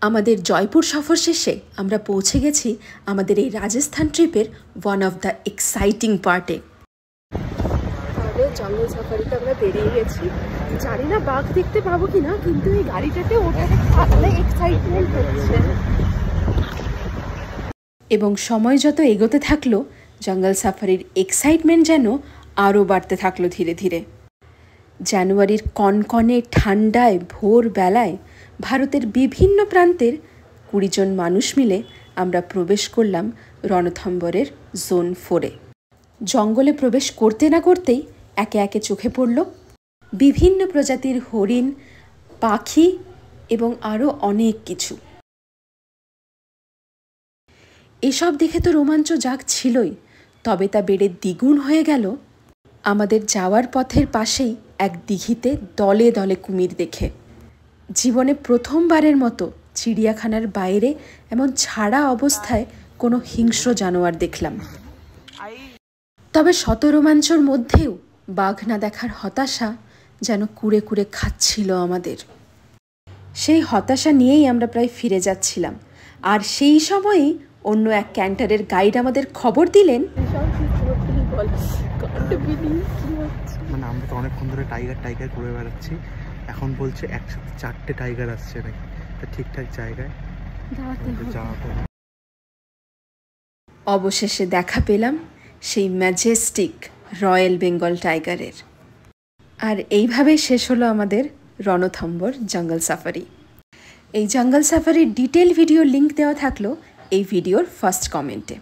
আমাদের জয়পুর সফর শেষে আমরা পৌঁছে গেছি আমাদের এই রাজস্থান ট্রিপের ওয়ান অফ দ্য এক্সাইটিং পার্টে। তাহলে জঙ্গল সাফারিতে আমরা বেরিয়ে গেছি। জানি না বাঘ দেখতে পাবো কিনা, কিন্তু এই গাড়িটাতে ওঠাতে ভালো এক্সাইটমেন্ট হচ্ছে। এবং সময় যত এগোতে থাকলো, জঙ্গল সাফারির এক্সাইটমেন্ট যেন আরও বাড়তে থাকলো ধীরে ধীরে। জানুয়ারির কনকনে ঠান্ডায় ভোরবেলায় ভারতের বিভিন্ন প্রান্তের 20 জন মানুষ মিলে আমরা প্রবেশ করলাম রণথম্বরের জোন 4-এ। জঙ্গলে প্রবেশ করতে না করতেই একে একে চোখে পড়ল বিভিন্ন প্রজাতির হরিণ, পাখি এবং আরও অনেক কিছু। এসব দেখে তো রোমাঞ্চ জাগছিলই, তবে তা বেড়ে দ্বিগুণ হয়ে গেল আমাদের যাওয়ার পথের পাশেই এক দিঘিতে দলে দলে কুমির দেখে। জীবনে প্রথমবারের মতো চিড়িয়াখানার বাইরে এমন ছাড়া অবস্থায় কোনো হিংস্র জানোয়ার দেখলাম। তবে শত রোমাঞ্চর মধ্যেও বাঘ না দেখার হতাশা যেন কুড়ে কুড়ে খাচ্ছিল আমাদের। সেই হতাশা নিয়েই আমরা প্রায় ফিরে যাচ্ছিলাম, আর সেই সময়ই অন্য এক ক্যান্টারের গাইড আমাদের খবর দিলেন, মানে আমরা তো অনেকক্ষণ ধরে টাইগার ঘুরে বেড়াচ্ছি, এখন বলছে একসাথে 4টে টাইগার আসছে নাকি, তা ঠিকঠাক জায়গায় যাওয়াতে। অবশেষে দেখা পেলাম সেই ম্যাজেস্টিক রয়্যাল বেঙ্গল টাইগারের। আর এইভাবেই শেষ হলো আমাদের রণথম্বর জঙ্গল সাফারি। এই জঙ্গল সাফারির ডিটেল ভিডিও লিঙ্ক দেওয়া থাকলো এই ভিডিওর ফার্স্ট কমেন্টে।